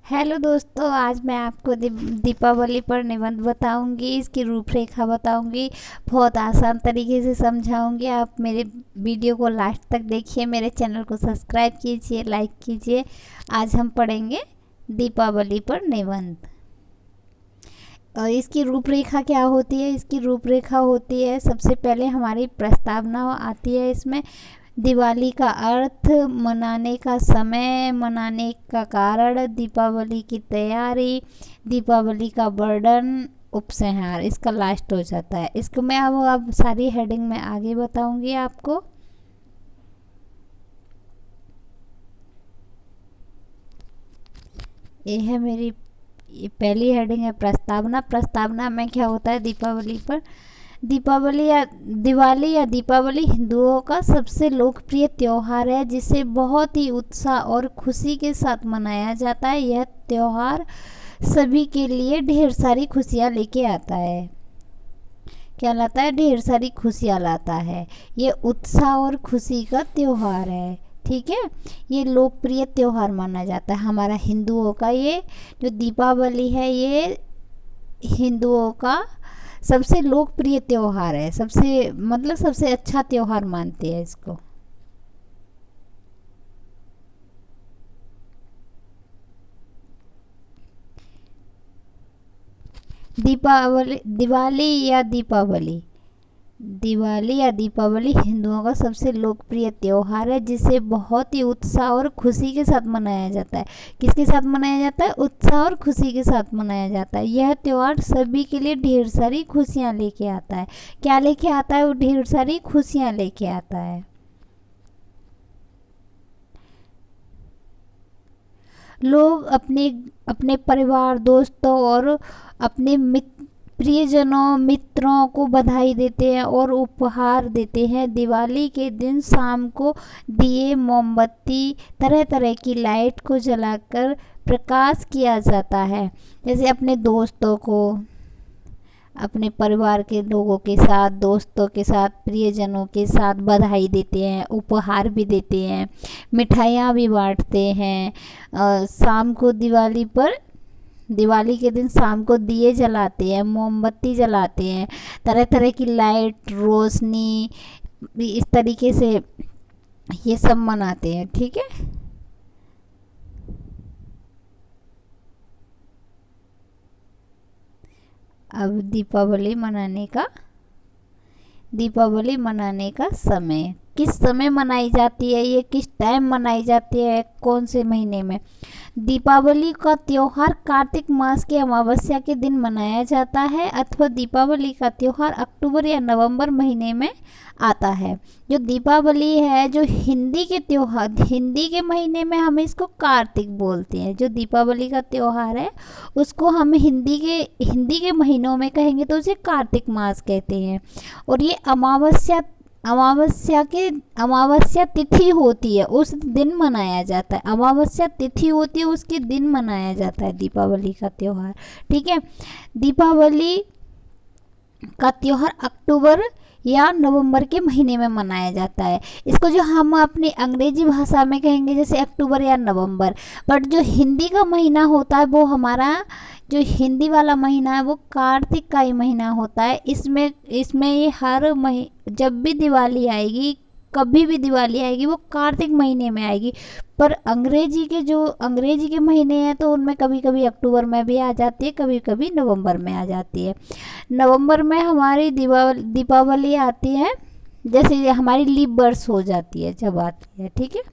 Hello दोस्तों, आज मैं आपको दीपावली पर निबंध बताऊंगी। इसकी रूपरेखा बताऊंगी। बहुत आसान तरीके से समझाऊंगी। आप मेरे वीडियो को लास्ट तक देखिए, मेरे चैनल को सब्सक्राइब कीजिए, लाइक कीजिए। आज हम पढ़ेंगे दीपावली पर निबंध। और इसकी रूपरेखा क्या होती है? इसकी रूपरेखा होती है, सबसे पहले हमारी प्रस्तावना आती है। इसमें दिवाली का अर्थ, मनाने का समय, मनाने का कारण, दीपावली की तैयारी, दीपावली का वर्णन, उपसंहार, इसका लास्ट हो जाता है। इसको मैं अब सारी हेडिंग में आगे बताऊंगी आपको। ये है मेरी पहली हेडिंग है प्रस्तावना। प्रस्तावना में क्या होता है दीपावली पर? दिवाली या दीपावली हिंदुओं का सबसे लोकप्रिय त्यौहार है, जिसे बहुत ही उत्साह और खुशी के साथ मनाया जाता है। यह त्यौहार सभी के लिए ढेर सारी खुशियाँ लेके आता है। क्या लाता है? ढेर सारी खुशियाँ लाता है। ये उत्साह और खुशी का त्यौहार है। ठीक है, ये लोकप्रिय त्यौहार माना जाता है हमारा हिंदुओं का। ये जो दीपावली है, ये हिंदुओं का सबसे लोकप्रिय त्यौहार है। सबसे अच्छा त्यौहार मानते हैं इसको। दिवाली या दीपावली हिंदुओं का सबसे लोकप्रिय त्यौहार है, जिसे बहुत ही उत्साह और खुशी के साथ मनाया जाता है। किसके साथ मनाया जाता है? उत्साह और खुशी के साथ मनाया जाता है। यह त्यौहार सभी के लिए ढेर सारी खुशियाँ लेके आता है। क्या लेके आता है? वो ढेर सारी खुशियाँ लेके आता है। लोग अपने अपने परिवार, दोस्तों और अपने प्रियजनों, मित्रों को बधाई देते हैं और उपहार देते हैं। दिवाली के दिन शाम को दिए, मोमबत्ती, तरह तरह की लाइट को जलाकर प्रकाश किया जाता है। जैसे अपने दोस्तों को, अपने परिवार के लोगों के साथ, दोस्तों के साथ, प्रियजनों के साथ बधाई देते हैं, उपहार भी देते हैं, मिठाइयाँ भी बांटते हैं। शाम को दिवाली के दिन शाम को दिए जलाते हैं, मोमबत्ती जलाते हैं, तरह तरह की लाइट, रोशनी, इस तरीके से ये सब मनाते हैं। ठीक है, अब दीपावली मनाने का समय, किस समय मनाई जाती है, ये किस टाइम मनाई जाती है, कौन से महीने में? दीपावली का त्यौहार कार्तिक मास की अमावस्या के दिन मनाया जाता है, अथवा दीपावली का त्यौहार अक्टूबर या नवंबर महीने में आता है। जो दीपावली है, जो हिंदी के महीने में हम इसको कार्तिक बोलते हैं। जो दीपावली का त्यौहार है, उसको हम हिंदी के महीनों में कहेंगे तो उसे कार्तिक मास कहते हैं। और ये अमावस्या तिथि होती है, उस दिन मनाया जाता है। अमावस्या तिथि होती है, उसके दिन मनाया जाता है दीपावली का त्यौहार। ठीक है, दीपावली का त्यौहार अक्टूबर या नवंबर के महीने में मनाया जाता है। इसको जो हम अपनी अंग्रेजी भाषा में कहेंगे जैसे अक्टूबर या नवंबर, बट जो हिंदी का महीना होता है, वो हमारा जो हिंदी वाला महीना है, वो कार्तिक का ही महीना होता है। इसमें ये जब भी दिवाली आएगी, कभी भी दिवाली आएगी, वो कार्तिक महीने में आएगी। पर अंग्रेजी के महीने हैं, तो उनमें कभी कभी अक्टूबर में भी आ जाती है, कभी कभी नवंबर में आ जाती है। नवंबर में हमारी दीपावली आती है, जैसे हमारी लीप बर्स हो जाती है जब आती है। ठीक है,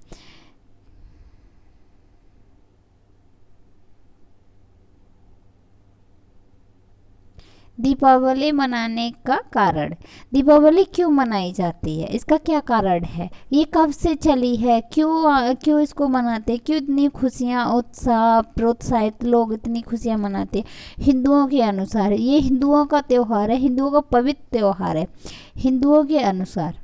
दीपावली मनाने का कारण, दीपावली क्यों मनाई जाती है, इसका क्या कारण है, ये कब से चली है, क्यों इसको मनाते हैं, क्यों इतनी खुशियाँ, उत्साह, प्रोत्साहित लोग इतनी खुशियाँ मनाते हैं? हिंदुओं के अनुसार ये हिंदुओं का त्यौहार है, हिंदुओं का पवित्र त्यौहार है। हिंदुओं के अनुसार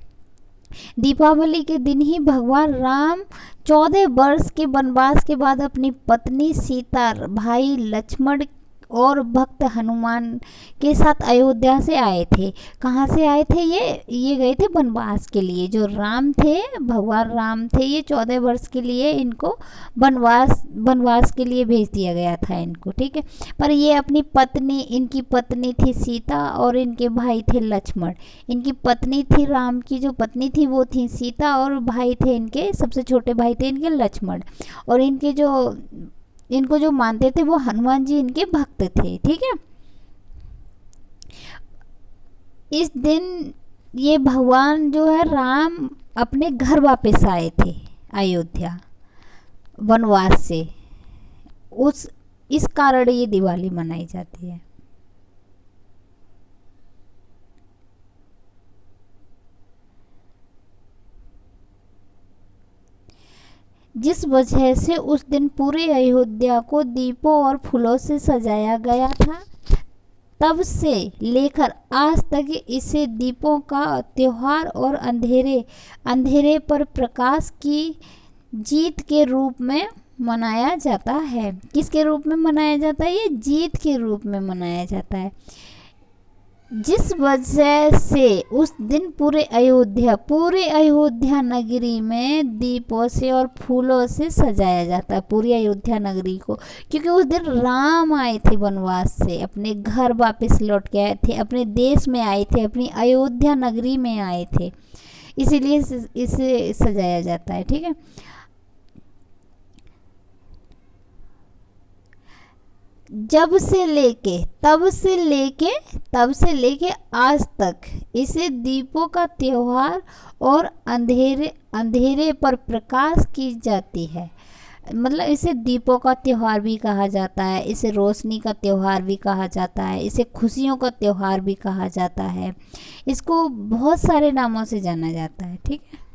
दीपावली के दिन ही भगवान राम 14 वर्ष के वनवास के बाद अपनी पत्नी सीता, भाई लक्ष्मण और भक्त हनुमान के साथ अयोध्या से आए थे। कहाँ से आए थे ये गए थे वनवास के लिए। जो राम थे, भगवान राम थे, ये 14 वर्ष के लिए इनको वनवास के लिए भेज दिया गया था इनको, ठीक है। पर ये अपनी पत्नी, इनकी पत्नी थी सीता और इनके भाई थे लक्ष्मण। इनकी पत्नी थी, राम की जो पत्नी थी वो थी सीता, और भाई थे इनके, सबसे छोटे भाई थे इनके लक्ष्मण। और इनको जो मानते थे वो हनुमान जी इनके भक्त थे, ठीक है। इस दिन ये भगवान जो है राम अपने घर वापस आए थे अयोध्या वनवास से। इस कारण ये दिवाली मनाई जाती है। जिस वजह से उस दिन पूरे अयोध्या को दीपों और फूलों से सजाया गया था। तब से लेकर आज तक इसे दीपों का त्योहार और अंधेरे पर प्रकाश की जीत के रूप में मनाया जाता है। किसके रूप में मनाया जाता है? ये जीत के रूप में मनाया जाता है। जिस वजह से उस दिन पूरे अयोध्या नगरी में दीपों से और फूलों से सजाया जाता है, पूरी अयोध्या नगरी को। क्योंकि उस दिन राम आए थे वनवास से, अपने घर वापस लौट के आए थे, अपने देश में आए थे, अपनी अयोध्या नगरी में आए थे, इसीलिए इसे सजाया जाता है, ठीक है। तब से लेके आज तक इसे दीपों का त्योहार और अंधेरे पर प्रकाश की जाती है। मतलब इसे दीपों का त्योहार भी कहा जाता है, इसे रोशनी का त्योहार भी कहा जाता है, इसे खुशियों का त्योहार भी कहा जाता है। इसको बहुत सारे नामों से जाना जाता है, ठीक है।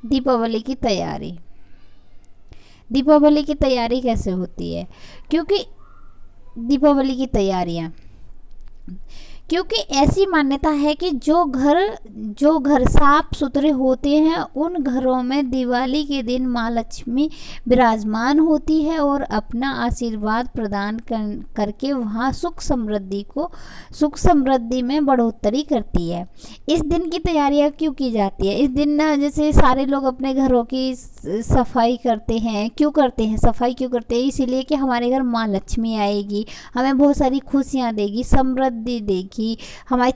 दीपावली की तैयारी कैसे होती है? क्योंकि ऐसी मान्यता है कि जो घर साफ सुथरे होते हैं उन घरों में दिवाली के दिन माँ लक्ष्मी विराजमान होती है और अपना आशीर्वाद प्रदान करके वहाँ सुख समृद्धि में बढ़ोतरी करती है। इस दिन की तैयारियाँ क्यों की जाती है? इस दिन ना, जैसे सारे लोग अपने घरों की सफाई करते हैं। सफाई क्यों करते हैं? इसीलिए कि हमारे घर माँ लक्ष्मी आएगी, हमें बहुत सारी खुशियाँ देगी, समृद्धि देगी, हमारी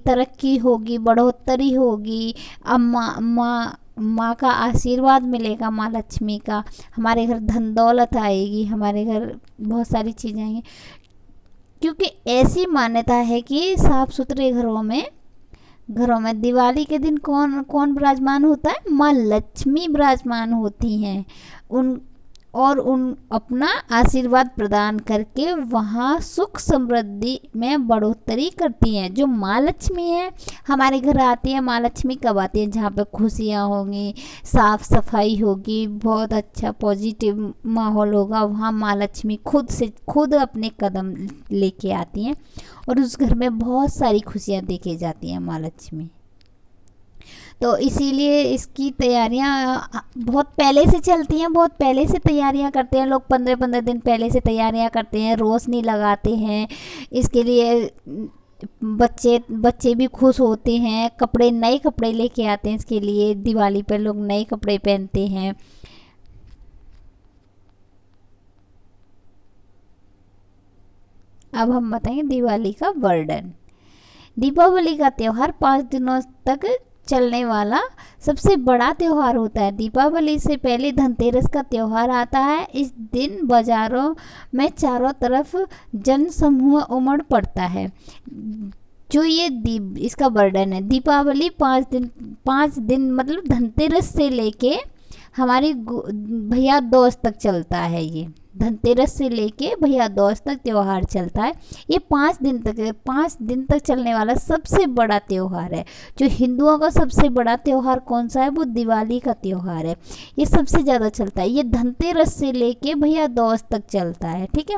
तरक्की होगी, बढ़ोतरी होगी। अब माँ का आशीर्वाद मिलेगा, माँ लक्ष्मी का, हमारे घर धन दौलत आएगी, हमारे घर बहुत सारी चीज़ें आएंगी। क्योंकि ऐसी मान्यता है कि साफ सुथरे घरों में दिवाली के दिन कौन विराजमान होता है? माँ लक्ष्मी विराजमान होती हैं। उन अपना आशीर्वाद प्रदान करके वहाँ सुख समृद्धि में बढ़ोतरी करती हैं। जो माँ लक्ष्मी है हमारे घर आती है। माँ लक्ष्मी कब आती है? जहाँ पे खुशियाँ होंगी, साफ सफाई होगी, बहुत अच्छा पॉजिटिव माहौल होगा, वहाँ माँ लक्ष्मी खुद अपने कदम लेके आती हैं और उस घर में बहुत सारी खुशियाँ देके जाती हैं माँ लक्ष्मी। तो इसीलिए इसकी तैयारियां बहुत पहले से चलती हैं, बहुत पहले से तैयारियां करते हैं लोग। 15-15 दिन पहले से तैयारियां करते हैं, रोशनी लगाते हैं। इसके लिए बच्चे भी खुश होते हैं, नए कपड़े लेके आते हैं। इसके लिए दिवाली पर लोग नए कपड़े पहनते हैं। अब हम बताएंगे दिवाली का वर्णन। दीपावली का त्यौहार 5 दिनों तक चलने वाला सबसे बड़ा त्यौहार होता है। दीपावली से पहले धनतेरस का त्यौहार आता है। इस दिन बाजारों में चारों तरफ जन समूह उमड़ पड़ता है। जो ये इसका वर्णन है, दीपावली 5 दिन मतलब धनतेरस से लेके हमारी भैया दूज तक चलता है। ये धनतेरस से लेके भैया दूज तक त्यौहार चलता है। ये 5 दिन तक चलने वाला सबसे बड़ा त्यौहार है। जो हिंदुओं का सबसे बड़ा त्यौहार कौन सा है? वो दिवाली का त्यौहार है। ये सबसे ज़्यादा चलता है। ये धनतेरस से लेके भैया दूज तक चलता है, ठीक है।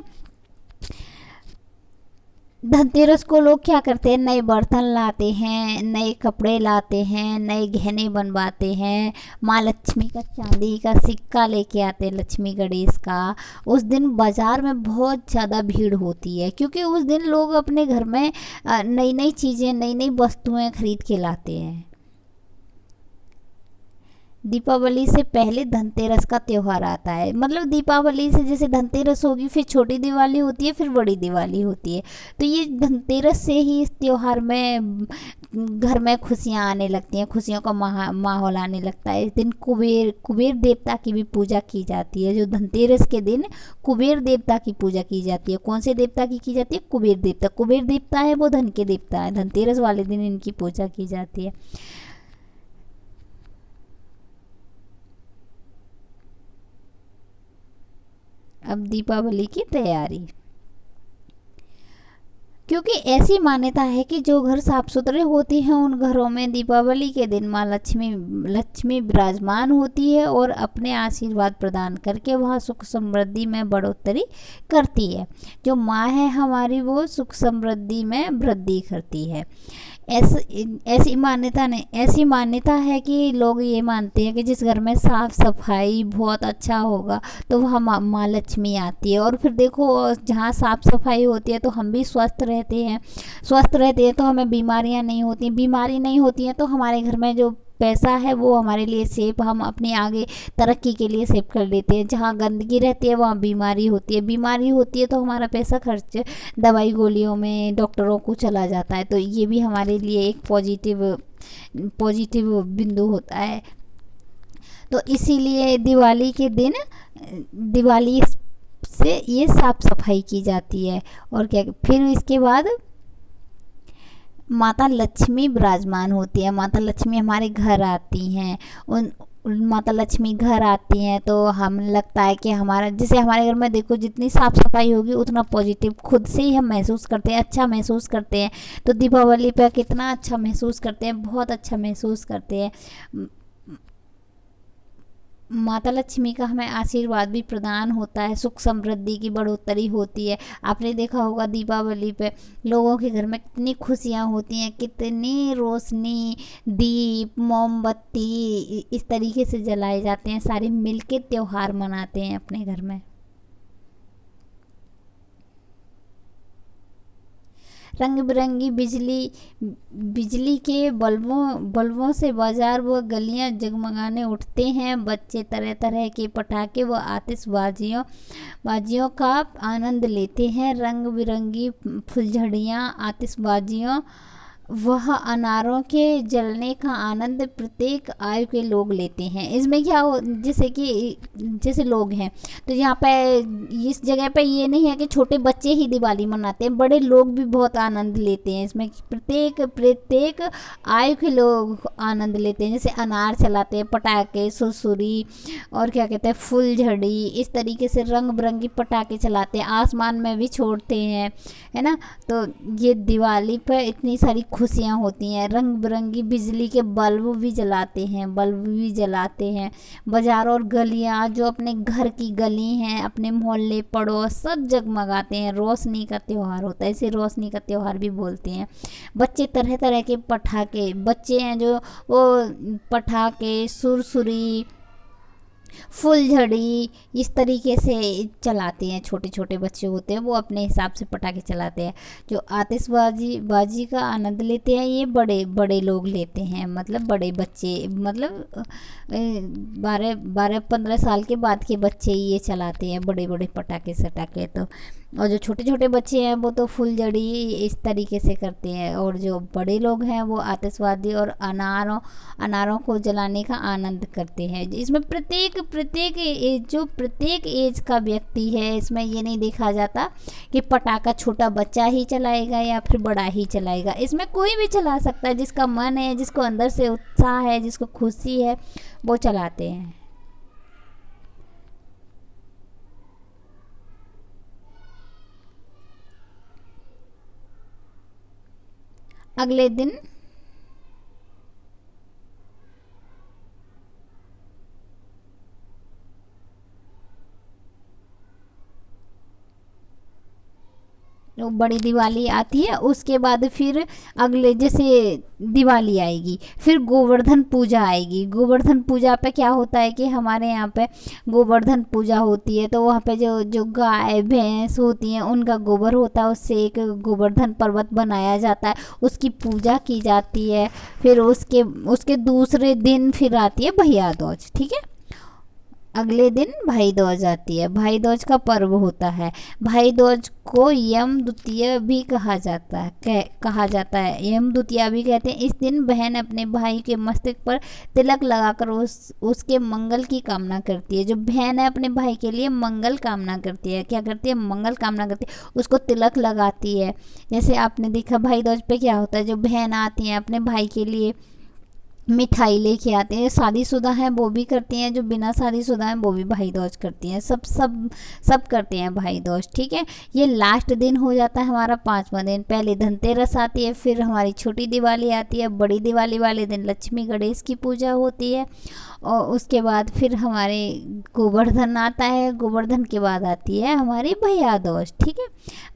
धनतेरस को लोग क्या करते हैं, नए बर्तन लाते हैं, नए कपड़े लाते हैं, नए गहने बनवाते हैं, माँ लक्ष्मी का चांदी का सिक्का लेके आते हैं, लक्ष्मी गणेश का। उस दिन बाज़ार में बहुत ज़्यादा भीड़ होती है, क्योंकि उस दिन लोग अपने घर में नई नई चीज़ें, नई नई वस्तुएं खरीद के लाते हैं। दीपावली से पहले धनतेरस का त्यौहार आता है, मतलब दीपावली से जैसे धनतेरस होगी, फिर छोटी दिवाली होती है, फिर बड़ी दिवाली होती है। तो ये धनतेरस से ही इस त्यौहार में घर में खुशियाँ आने लगती हैं, खुशियों का माहौल आने लगता है। इस दिन कुबेर कुबेर देवता की भी पूजा की जाती है। जो धनतेरस के दिन कुबेर देवता की पूजा की जाती है। कौन से देवता की जाती है? कुबेर देवता। कुबेर देवता है वो धन के देवता है। धनतेरस वाले दिन इनकी पूजा की जाती है। अब दीपावली की तैयारी, क्योंकि ऐसी मान्यता है कि जो घर साफ सुथरे होते हैं उन घरों में दीपावली के दिन माँ लक्ष्मी लक्ष्मी विराजमान होती है और अपने आशीर्वाद प्रदान करके वह सुख समृद्धि में बढ़ोतरी करती है। जो माँ है हमारी वो सुख समृद्धि में वृद्धि करती है। ऐसी मान्यता है कि लोग ये मानते हैं कि जिस घर में साफ सफाई बहुत अच्छा होगा तो वहाँ माँ लक्ष्मी आती है। और फिर देखो, जहाँ साफ सफाई होती है तो हम भी स्वस्थ रहते हैं, स्वस्थ रहते हैं तो हमें बीमारियाँ नहीं होती, बीमारी नहीं होती हैं तो हमारे घर में जो पैसा है वो हमारे लिए सेव, हम अपने आगे तरक्की के लिए सेव कर लेते हैं। जहाँ गंदगी रहती है वहाँ बीमारी होती है, बीमारी होती है तो हमारा पैसा खर्च दवाई गोलियों में, डॉक्टरों को चला जाता है। तो ये भी हमारे लिए एक पॉजिटिव पॉजिटिव बिंदु होता है। तो इसीलिए दिवाली के दिन, दिवाली से ये साफ सफाई की जाती है। और क्या, फिर इसके बाद माता लक्ष्मी विराजमान होती है। माता लक्ष्मी हमारे घर आती हैं। उन माता लक्ष्मी घर आती हैं तो हम लगता है कि हमारा, जैसे हमारे घर में देखो जितनी साफ़ सफाई होगी उतना पॉजिटिव खुद से ही हम महसूस करते हैं, अच्छा महसूस करते हैं। तो दीपावली पर कितना अच्छा महसूस करते हैं, बहुत अच्छा महसूस करते हैं। माता लक्ष्मी का हमें आशीर्वाद भी प्रदान होता है, सुख समृद्धि की बढ़ोतरी होती है। आपने देखा होगा दीपावली पे लोगों के घर में कितनी खुशियाँ होती हैं, कितनी रोशनी, दीप, मोमबत्ती इस तरीके से जलाए जाते हैं, सारे मिलके त्योहार मनाते हैं अपने घर में। रंग बिरंगी बिजली बिजली के बल्बों से बाजार व गलियां जगमगाने उठते हैं। बच्चे तरह तरह के पटाखे व आतिशबाजियों बाजियों का आनंद लेते हैं। रंग बिरंगी फुलझड़ियाँ, आतिशबाजियों वह अनारों के जलने का आनंद प्रत्येक आयु के लोग लेते हैं। इसमें क्या हो, जैसे कि जैसे लोग हैं तो यहाँ पे इस जगह पे ये नहीं है कि छोटे बच्चे ही दिवाली मनाते हैं, बड़े लोग भी बहुत आनंद लेते हैं। इसमें प्रत्येक प्रत्येक आयु के लोग आनंद लेते हैं। जैसे अनार चलाते हैं, पटाखे, सुरसुरी और क्या कहते हैं फुलझड़ी, इस तरीके से रंग बिरंगी पटाखे चलाते हैं, आसमान में भी छोड़ते हैं, है ना। तो ये दिवाली पर इतनी सारी खुशियाँ होती हैं। रंग बिरंगी बिजली के बल्ब भी जलाते हैं। बाजार और गलियाँ, जो अपने घर की गली हैं, अपने मोहल्ले पड़ोस सब जगमगाते हैं। रोशनी का त्यौहार होता है, इसे रोशनी का त्यौहार भी बोलते हैं। बच्चे तरह तरह के पटाखे, बच्चे हैं जो वो पटाखे, सुरसुरी, फुलझड़ी इस तरीके से चलाते हैं। छोटे छोटे बच्चे होते हैं वो अपने हिसाब से पटाखे चलाते हैं। जो आतिशबाजी बाजी का आनंद लेते हैं ये बड़े बड़े लोग लेते हैं, मतलब बड़े बच्चे, मतलब 12-15 साल के बाद के बच्चे ये चलाते हैं बड़े बड़े पटाखे सटाखे। तो और जो छोटे छोटे बच्चे हैं वो तो फुलझड़ी इस तरीके से करते हैं। और जो बड़े लोग हैं वो आतिशबाजी और अनारों को जलाने का आनंद करते हैं। इसमें प्रत्येक एज का व्यक्ति है, इसमें ये नहीं देखा जाता कि पटाखा छोटा बच्चा ही चलाएगा या फिर बड़ा ही चलाएगा। इसमें कोई भी चला सकता है, जिसका मन है, जिसको अंदर से उत्साह है, जिसको खुशी है वो चलाते हैं। अगले दिन लो बड़ी दिवाली आती है, उसके बाद फिर अगले जैसे दिवाली आएगी, फिर गोवर्धन पूजा आएगी। गोवर्धन पूजा पे क्या होता है कि हमारे यहाँ पे गोवर्धन पूजा होती है, तो वहाँ पे जो जो गाय भैंस होती हैं उनका गोबर होता है, उससे एक गोवर्धन पर्वत बनाया जाता है, उसकी पूजा की जाती है। फिर उसके उसके दूसरे दिन फिर आती है भैया दूज। ठीक है, अगले दिन भाई दूज आती है, भाई दूज का पर्व होता है। भाई दूज को यम द्वितीया भी कहा जाता है, कहा जाता है, यम द्वितीया भी कहते हैं। इस दिन बहन अपने भाई के मस्तक पर तिलक लगाकर उसके मंगल की कामना करती है। जो बहन है अपने भाई के लिए मंगल कामना करती है, क्या करती है, मंगल कामना करती है, उसको तिलक लगाती है। जैसे आपने देखा भाई दूज पे क्या होता है, जो बहन आती हैं अपने भाई के लिए मिठाई लेके आते हैं, शादीशुदा हैं वो भी करती हैं, जो बिना शादीशुदा हैं वो भी भाई दूज करती हैं, सब सब सब करते हैं भाई दूज। ठीक है, ये लास्ट दिन हो जाता है हमारा 5वां दिन। पहले धनतेरस आती है, फिर हमारी छोटी दिवाली आती है, बड़ी दिवाली वाले दिन लक्ष्मी गणेश की पूजा होती है, और उसके बाद फिर हमारे गोवर्धन आता है, गोवर्धन के बाद आती है हमारी भैया दूज। ठीक है,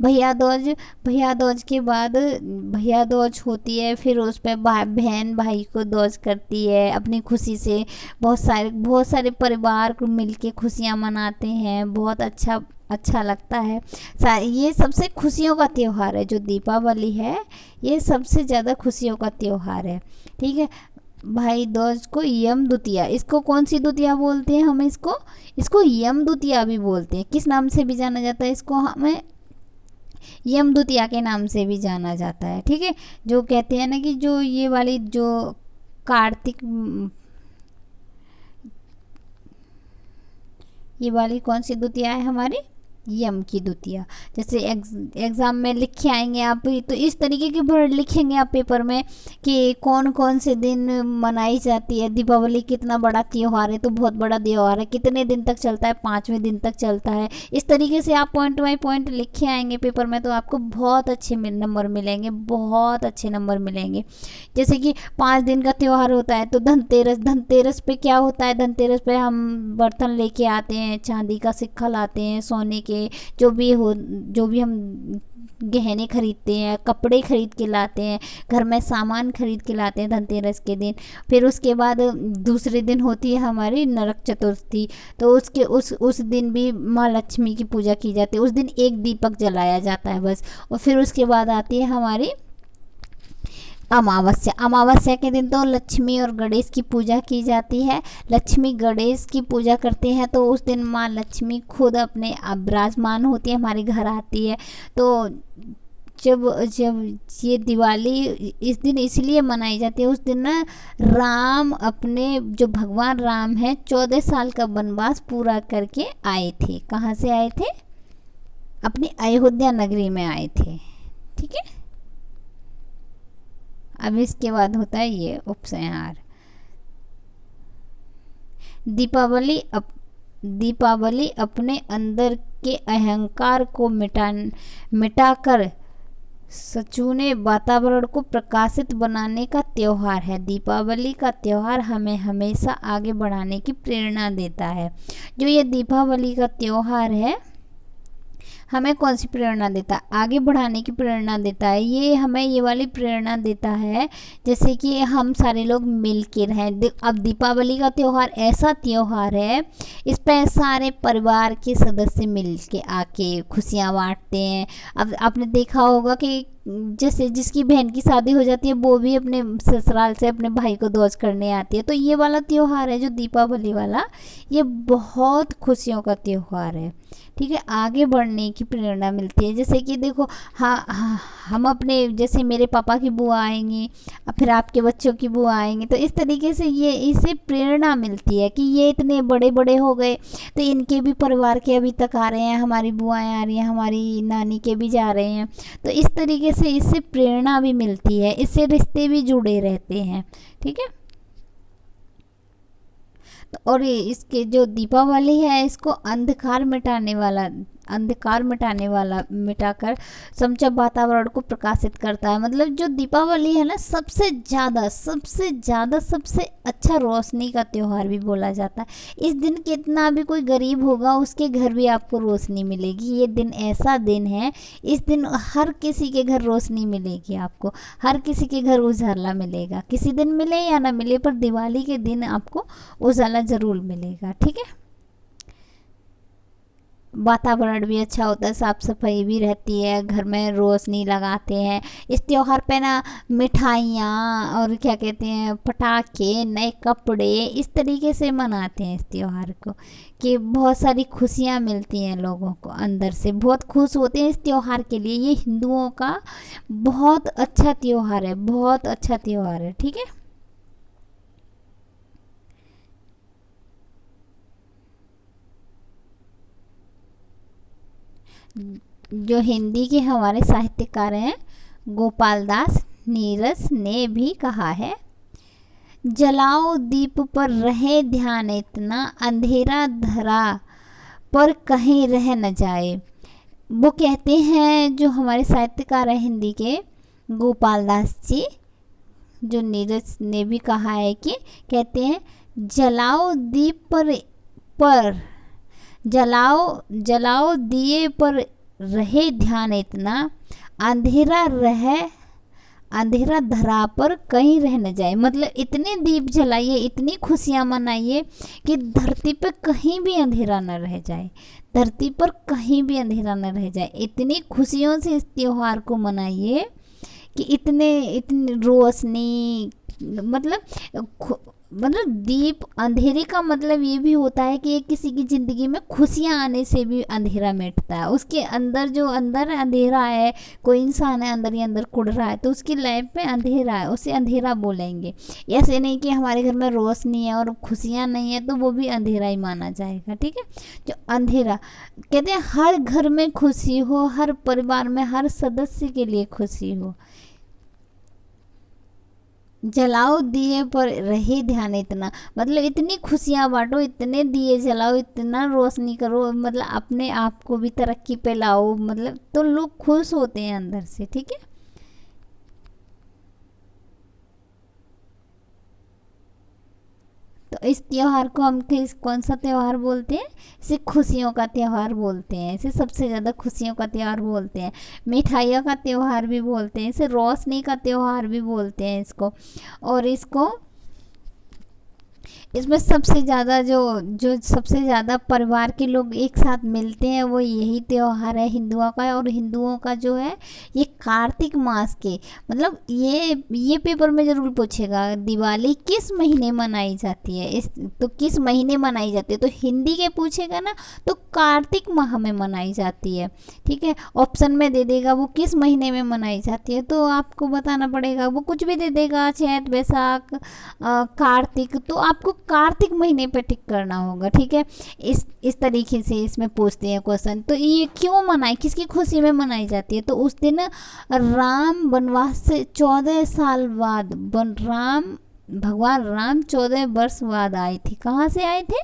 भैया दूज के बाद भैया दूज होती है, फिर उस पर बहन भाई को दूज करती है अपनी खुशी से। बहुत सारे परिवार को मिलके खुशियाँ मनाते हैं, बहुत अच्छा लगता है। ये सबसे खुशियों का त्यौहार है, जो दीपावली है ये सबसे ज़्यादा खुशियों का त्यौहार है। ठीक है, भाई दूज को यम द्वितीया, इसको कौन सी द्वितीया बोलते हैं, हम इसको यम द्वितीया भी बोलते हैं। किस नाम से भी जाना जाता है, इसको हमें यम द्वितीया के नाम से भी जाना जाता है। ठीक है, जो कहते हैं ना कि जो ये वाली जो कार्तिक, ये वाली कौन सी द्वितीया है हमारी, यम की द्वितीया। जैसे एग्ज़ाम में लिख के आएंगे आप, तो इस तरीके के वर्ड लिखेंगे आप पेपर में कि कौन कौन से दिन मनाई जाती है दीपावली, कितना बड़ा त्यौहार है, तो बहुत बड़ा त्यौहार है, कितने दिन तक चलता है, 5वें दिन तक चलता है। इस तरीके से आप पॉइंट बाई पॉइंट लिख के आएंगे पेपर में, तो आपको बहुत अच्छे नंबर मिलेंगे, बहुत अच्छे नंबर मिलेंगे। जैसे कि 5 दिन का त्यौहार होता है, तो धनतेरस पे क्या होता है, धनतेरस पे हम बर्तन लेके आते हैं, चांदी का सिक्का लाते हैं, सोने के जो भी हम गहने खरीदते हैं, कपड़े खरीद के लाते हैं, घर में सामान खरीद के लाते हैं धनतेरस के दिन। फिर उसके बाद दूसरे दिन होती है हमारी नरक चतुर्थी, तो उस दिन भी माँ लक्ष्मी की पूजा की जाती है। उस दिन एक दीपक जलाया जाता है बस। और फिर उसके बाद आती है हमारी अमावस्या के दिन तो लक्ष्मी और गणेश की पूजा की जाती है। लक्ष्मी गणेश की पूजा करते हैं, तो उस दिन माँ लक्ष्मी खुद अपने विराजमान होती है, हमारे घर आती है। तो जब ये दिवाली इस दिन इसलिए मनाई जाती है, उस दिन ना राम अपने, जो भगवान राम है, 14 साल का वनवास पूरा करके आए थे। कहाँ से आए थे, अपनी अयोध्या नगरी में आए थे। ठीक है, अब इसके बाद होता है ये उपसंहार। दीपावली अपने अंदर के अहंकार को मिटाकर सचूने वातावरण को प्रकाशित बनाने का त्यौहार है। दीपावली का त्यौहार हमें हमेशा आगे बढ़ाने की प्रेरणा देता है। जो ये दीपावली का त्यौहार है हमें कौन सी प्रेरणा देता है, आगे बढ़ाने की प्रेरणा देता है। ये हमें ये वाली प्रेरणा देता है जैसे कि हम सारे लोग मिल के रहें। अब दीपावली का त्यौहार ऐसा त्यौहार है, इस पर सारे परिवार के सदस्य मिल के आके खुशियाँ बांटते हैं। अब आपने देखा होगा कि जैसे जिसकी बहन की शादी हो जाती है वो भी अपने ससुराल से अपने भाई को दूज करने आती है। तो ये वाला त्यौहार है जो दीपावली वाला, ये बहुत खुशियों का त्यौहार है। ठीक है, आगे बढ़ने की प्रेरणा मिलती है। जैसे कि देखो, हम अपने, जैसे मेरे पापा की बुआ आएंगी, फिर आपके बच्चों की बुआ आएंगी, तो इस तरीके से ये इससे प्रेरणा मिलती है कि ये इतने बड़े बड़े हो गए तो इनके भी परिवार के अभी तक आ रहे हैं, हमारी बुआएं आ रही हैं, हमारी नानी के भी जा रहे हैं। तो इस तरीके से इससे प्रेरणा भी मिलती है, इससे रिश्ते भी जुड़े रहते हैं। ठीक है, और इसके जो दीपावली है इसको अंधकार मिटाने वाला, अंधकार मिटाने वाला, मिटाकर समचम वातावरण को प्रकाशित करता है। मतलब जो दीपावली है ना, सबसे सबसे अच्छा रोशनी का त्यौहार भी बोला जाता है। इस दिन कितना भी कोई गरीब होगा उसके घर भी आपको रोशनी मिलेगी। ये दिन ऐसा दिन है, इस दिन हर किसी के घर रोशनी मिलेगी आपको, हर किसी के घर उजाला मिलेगा। किसी दिन मिले या ना मिले, पर दिवाली के दिन आपको उजाला ज़रूर मिलेगा। ठीक है, वातावरण भी अच्छा होता है, साफ़ सफाई भी रहती है, घर में रोशनी लगाते हैं। इस त्यौहार पे ना मिठाइयाँ और क्या कहते हैं, पटाखे, नए कपड़े, इस तरीके से मनाते हैं इस त्यौहार को, कि बहुत सारी खुशियाँ मिलती हैं लोगों को, अंदर से बहुत खुश होते हैं इस त्यौहार के लिए। ये हिंदुओं का बहुत अच्छा त्यौहार है, बहुत अच्छा त्यौहार है। ठीक है, जो हिंदी के हमारे साहित्यकार हैं गोपाल दास नीरज ने भी कहा है, जलाओ दीप पर रहे ध्यान इतना, अंधेरा धरा पर कहीं रह न जाए। वो कहते हैं, जो हमारे साहित्यकार हैं हिंदी के गोपाल दास जी, जो नीरज ने भी कहा है, कि कहते हैं जलाओ दीप पर जलाओ दिए पर रहे ध्यान इतना, अंधेरा अंधेरा धरा पर कहीं रह न जाए। मतलब इतने दीप जलाइए, इतनी खुशियाँ मनाइए कि धरती पर कहीं भी अंधेरा न रह जाए, धरती पर कहीं भी अंधेरा न रह जाए। इतनी खुशियों से इस त्योहार को मनाइए कि इतनी रोशनी, मतलब दीप, अंधेरे का मतलब ये भी होता है कि किसी की ज़िंदगी में खुशियाँ आने से भी अंधेरा मिटता है। उसके अंदर जो अंदर अंधेरा है, कोई इंसान है अंदर ही अंदर कुड़ रहा है, तो उसकी लाइफ में अंधेरा है, उसे अंधेरा बोलेंगे। ऐसे नहीं कि हमारे घर में रोशनी है और खुशियाँ नहीं है तो वो भी अंधेरा ही माना जाएगा। ठीक है, जो अंधेरा, कहते हैं हर घर में खुशी हो, हर परिवार में हर सदस्य के लिए खुशी हो। जलाओ दिए पर रहे ध्यान इतना, मतलब इतनी खुशियाँ बांटो, इतने दिए जलाओ, इतना रोशनी करो, मतलब अपने आप को भी तरक्की पे लाओ, मतलब तो लोग खुश होते हैं अंदर से। ठीक है, तो इस त्योहार को हम कौन सा त्योहार बोलते हैं? इसे खुशियों का त्योहार बोलते हैं, इसे सबसे ज़्यादा खुशियों का त्योहार बोलते हैं। मिठाइयों का त्योहार भी बोलते हैं, इसे रोशनी का त्योहार भी बोलते हैं इसको। और इसमें सबसे ज़्यादा जो सबसे ज़्यादा परिवार के लोग एक साथ मिलते हैं वो यही त्यौहार है हिंदुओं का। और हिंदुओं का जो है ये कार्तिक मास के, मतलब ये पेपर में ज़रूर पूछेगा, दिवाली किस महीने मनाई जाती है, इस तो किस महीने मनाई जाती है, तो हिंदी के पूछेगा ना तो कार्तिक माह में मनाई जाती है। ठीक है, ऑप्शन में दे देगा वो किस महीने में मनाई जाती है, तो आपको बताना पड़ेगा, वो कुछ भी दे देगा, चैत बैसाख कार्तिक, तो आपको कार्तिक महीने पे टिक करना होगा। ठीक है, इस तरीके से इसमें पूछते हैं क्वेश्चन। तो ये क्यों मनाई, किसकी खुशी में मनाई जाती है? तो उस दिन राम वनवास से 14 साल बाद भगवान राम 14 वर्ष बाद आए थे। कहाँ से आए थे?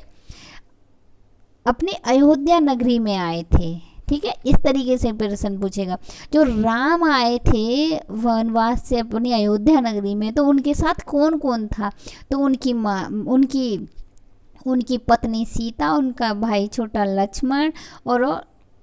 अपनी अयोध्या नगरी में आए थे। ठीक है, इस तरीके से प्रश्न पूछेगा। जो राम आए थे वनवास से अपनी अयोध्या नगरी में, तो उनके साथ कौन कौन था? तो उनकी माँ, उनकी पत्नी सीता, उनका भाई छोटा लक्ष्मण और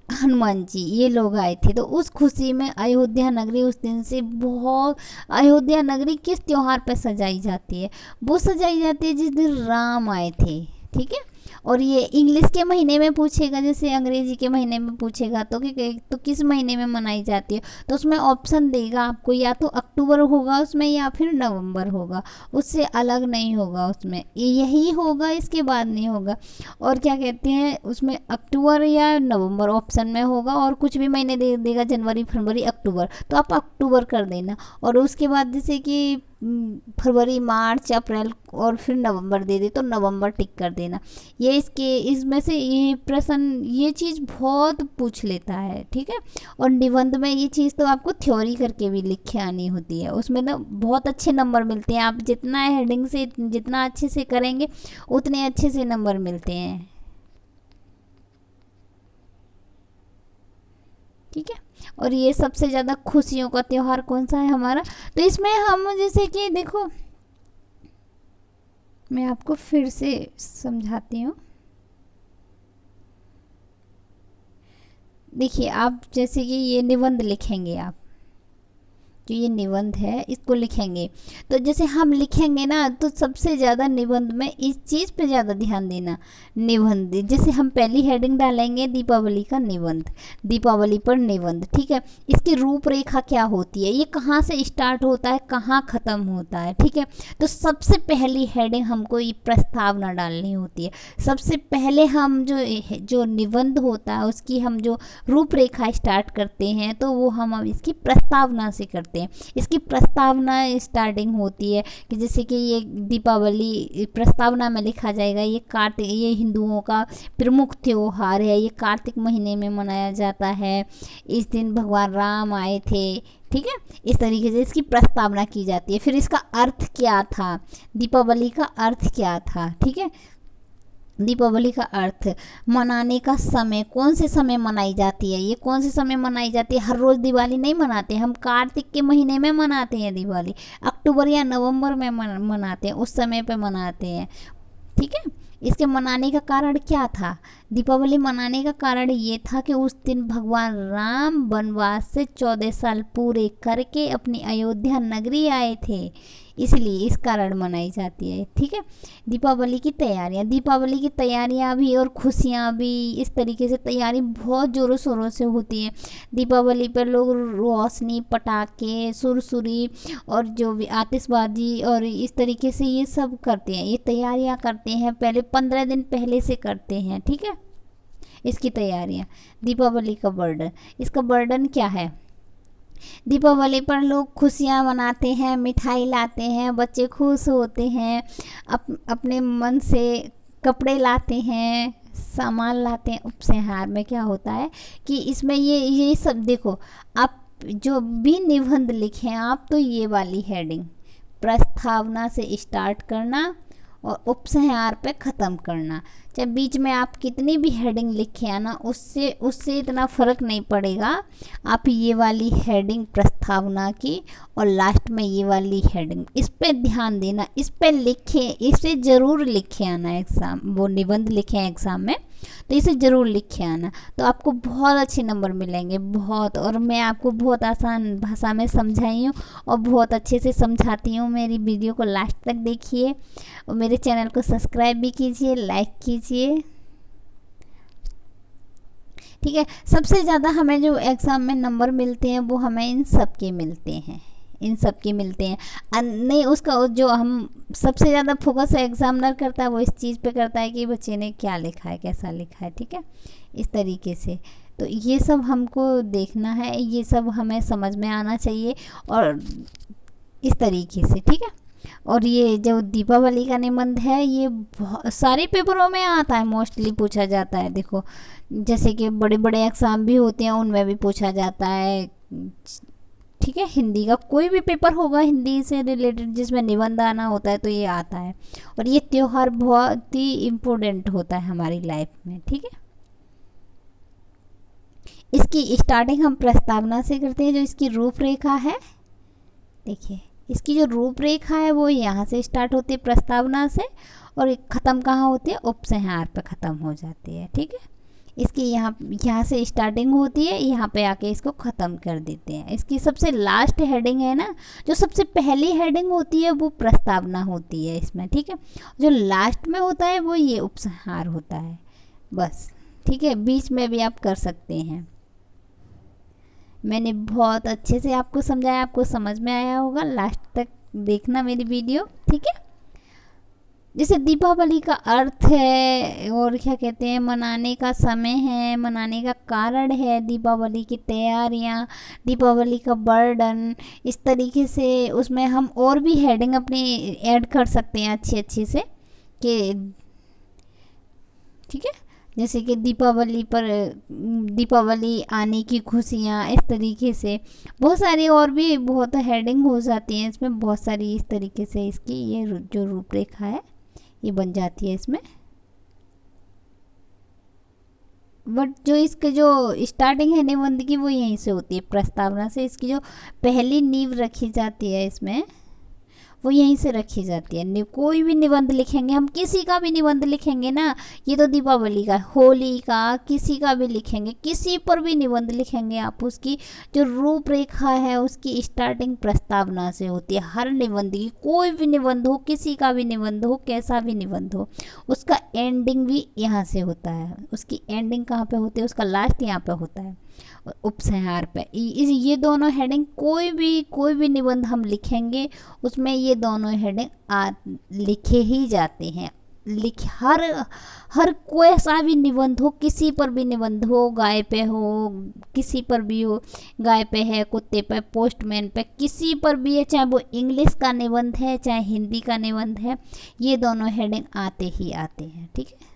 हनुमान जी, ये लोग आए थे। तो उस खुशी में अयोध्या नगरी उस दिन से बहुत, अयोध्या नगरी किस त्योहार पर सजाई जाती है? वो सजाई जाती है जिस दिन राम आए थे। ठीक है, और ये इंग्लिश के महीने में पूछेगा, जैसे अंग्रेजी के महीने में पूछेगा तो किस महीने में मनाई जाती है, तो उसमें ऑप्शन देगा आपको, या तो अक्टूबर होगा उसमें या फिर नवंबर होगा, उससे अलग नहीं होगा, उसमें यही होगा, इसके बाद नहीं होगा। और क्या कहते हैं, उसमें अक्टूबर या नवंबर ऑप्शन में होगा, और कुछ भी महीने दे देगा, जनवरी फरवरी अक्टूबर, तो आप अक्टूबर कर देना। और उसके बाद जैसे कि फरवरी मार्च अप्रैल और फिर नवंबर दे दे तो नवंबर टिक कर देना। ये इसमें से ये प्रश्न, ये चीज़ बहुत पूछ लेता है। ठीक है, और निबंध में ये चीज़ तो आपको थ्योरी करके भी लिख के आनी होती है, उसमें ना बहुत अच्छे नंबर मिलते हैं। आप जितना हेडिंग से जितना अच्छे से करेंगे उतने अच्छे से नंबर मिलते हैं। ठीक है। और ये सबसे ज़्यादा खुशियों का त्यौहार कौन सा है हमारा, तो इसमें हम जैसे कि देखो मैं आपको फिर से समझाती हूँ। देखिए आप जैसे कि ये निबंध लिखेंगे, आप जो ये निबंध है इसको लिखेंगे, तो जैसे हम लिखेंगे ना तो सबसे ज़्यादा निबंध में इस चीज़ पे ज़्यादा ध्यान देना। निबंध जैसे हम पहली हेडिंग डालेंगे दीपावली का निबंध, दीपावली पर निबंध, ठीक है। इसकी रूपरेखा क्या होती है, ये कहाँ से स्टार्ट होता है कहाँ ख़त्म होता है, ठीक है। तो सबसे पहली हेडिंग हमको ये प्रस्तावना डालनी होती है। सबसे पहले हम जो निबंध होता है उसकी हम जो रूपरेखा स्टार्ट करते हैं तो वो हम अब इसकी प्रस्तावना से करते हैं। इसकी प्रस्तावना स्टार्टिंग होती है कि जैसे कि ये दीपावली प्रस्तावना में लिखा जाएगा, ये हिंदुओं का प्रमुख त्योहार है, ये कार्तिक महीने में मनाया जाता है, इस दिन भगवान राम आए थे, ठीक है। इस तरीके से इसकी प्रस्तावना की जाती है। फिर इसका अर्थ क्या था, दीपावली का अर्थ क्या था, ठीक है। दीपावली का अर्थ, मनाने का समय, कौन से समय मनाई जाती है, ये कौन से समय मनाई जाती है। हर रोज़ दिवाली नहीं मनाते, हम कार्तिक के महीने में मनाते हैं दिवाली, अक्टूबर या नवंबर में मनाते हैं, उस समय पे मनाते हैं, ठीक है। इसके मनाने का कारण क्या था, दीपावली मनाने का कारण ये था कि उस दिन भगवान राम वनवास से 14 साल पूरे करके अपनी अयोध्या नगरी आए थे, इसलिए इस कारण मनाई जाती है, ठीक है। दीपावली की तैयारियां भी और खुशियां भी, इस तरीके से तैयारी बहुत ज़ोरों शोरों से होती है। दीपावली पर लोग रोशनी, पटाखे, सुरसुरी और जो भी आतिशबाजी और इस तरीके से ये सब करते हैं, ये तैयारियां करते हैं, पहले 15 दिन पहले से करते हैं, ठीक है। इसकी तैयारियां, दीपावली का बर्डन, इसका बर्डन क्या है, दीपावली पर लोग खुशियाँ मनाते हैं, मिठाई लाते हैं, बच्चे खुश होते हैं, अपने मन से कपड़े लाते हैं, सामान लाते हैं। उपहार में क्या होता है कि इसमें ये सब देखो, आप जो भी निबंध लिखें आप, तो ये वाली हेडिंग प्रस्तावना से स्टार्ट करना और उपसंहार पे ख़त्म करना। चाहे बीच में आप कितनी भी हेडिंग लिखे हैं ना, उससे इतना फ़र्क नहीं पड़ेगा। आप ये वाली हेडिंग प्रस्तावना की और लास्ट में ये वाली हेडिंग, इस पे ध्यान देना, इस पे लिखें, इसे ज़रूर लिखे आना एग्ज़ाम, वो निबंध लिखे हैं एग्ज़ाम में तो इसे ज़रूर लिखे आना, तो आपको बहुत अच्छे नंबर मिलेंगे, बहुत। और मैं आपको बहुत आसान भाषा में समझाई हूँ और बहुत अच्छे से समझाती हूँ। मेरी वीडियो को लास्ट तक देखिए और मेरे चैनल को सब्सक्राइब भी कीजिए, लाइक कीजिए, ठीक है। सबसे ज़्यादा हमें जो एग्ज़ाम में नंबर मिलते हैं वो हमें इन सब के मिलते हैं, इन सब के मिलते हैं। नहीं, उसका जो हम सबसे ज़्यादा फोकस एग्जामिनर करता है वो इस चीज़ पे करता है कि बच्चे ने क्या लिखा है, कैसा लिखा है, ठीक है, इस तरीके से। तो ये सब हमको देखना है, ये सब हमें समझ में आना चाहिए और इस तरीके से, ठीक है। और ये जो दीपावली का निबंध है ये सारे पेपरों में आता है, मोस्टली पूछा जाता है। देखो जैसे कि बड़े बड़े एग्ज़ाम भी होते हैं उनमें भी पूछा जाता है, ठीक है। हिंदी का कोई भी पेपर होगा हिंदी से रिलेटेड जिसमें निबंध आना होता है तो ये आता है। और ये त्यौहार बहुत ही इम्पोर्टेंट होता है हमारी लाइफ में, ठीक है। इसकी स्टार्टिंग हम प्रस्तावना से करते हैं। जो इसकी रूपरेखा है, देखिए इसकी जो रूपरेखा है वो यहाँ से स्टार्ट होती है प्रस्तावना से और ख़त्म कहाँ होती है, उपसंहार पे ख़त्म हो जाती है, ठीक है। इसकी यहाँ से स्टार्टिंग होती है, यहाँ पे आके इसको ख़त्म कर देते हैं। इसकी सबसे लास्ट हेडिंग है ना, जो सबसे पहली हेडिंग होती है वो प्रस्तावना होती है इसमें, ठीक है। जो लास्ट में होता है वो ये उपसंहार होता है, बस, ठीक है। बीच में भी आप कर सकते हैं। मैंने बहुत अच्छे से आपको समझाया, आपको समझ में आया होगा, लास्ट तक देखना मेरी वीडियो, ठीक है। जैसे दीपावली का अर्थ है और क्या कहते हैं, मनाने का समय है, मनाने का कारण है, दीपावली की तैयारियां, दीपावली का बर्डन, इस तरीके से उसमें हम और भी हेडिंग अपनी ऐड कर सकते हैं अच्छी अच्छी से कि, ठीक है। जैसे कि दीपावली पर दीपावली आने की खुशियाँ, इस तरीके से बहुत सारी और भी बहुत हेडिंग हो जाती हैं इसमें, बहुत सारी इस तरीके से इसकी ये जो रूपरेखा है ये बन जाती है इसमें। बट जो इसके जो स्टार्टिंग है निबंध की वो यहीं से होती है, प्रस्तावना से। इसकी जो पहली नींव रखी जाती है इसमें वो यहीं से रखी जाती है। कोई भी निबंध लिखेंगे हम, किसी का भी निबंध लिखेंगे ना, ये तो दीपावली का, होली का, किसी का भी लिखेंगे, किसी पर भी निबंध लिखेंगे आप, उसकी जो रूपरेखा है उसकी स्टार्टिंग प्रस्तावना से होती है। हर निबंध की, कोई भी निबंध हो, किसी का भी निबंध हो, कैसा भी निबंध हो, उसका एंडिंग भी यहाँ से होता है। उसकी एंडिंग कहाँ पे होती है, उसका लास्ट यहाँ पे होता है, उपसंहार पे। ये दोनों हेडिंग कोई भी निबंध हम लिखेंगे उसमें ये दोनों हेडिंग लिखे ही जाते हैं। हर कोई सा भी निबंध हो, किसी पर भी निबंध हो, गाय पे हो, किसी पर भी हो, गाय पे है, कुत्ते पे, पोस्टमैन पे, किसी पर भी है, चाहे वो इंग्लिश का निबंध है चाहे हिंदी का निबंध है, ये दोनों हेडिंग आते ही आते हैं। ठीक है।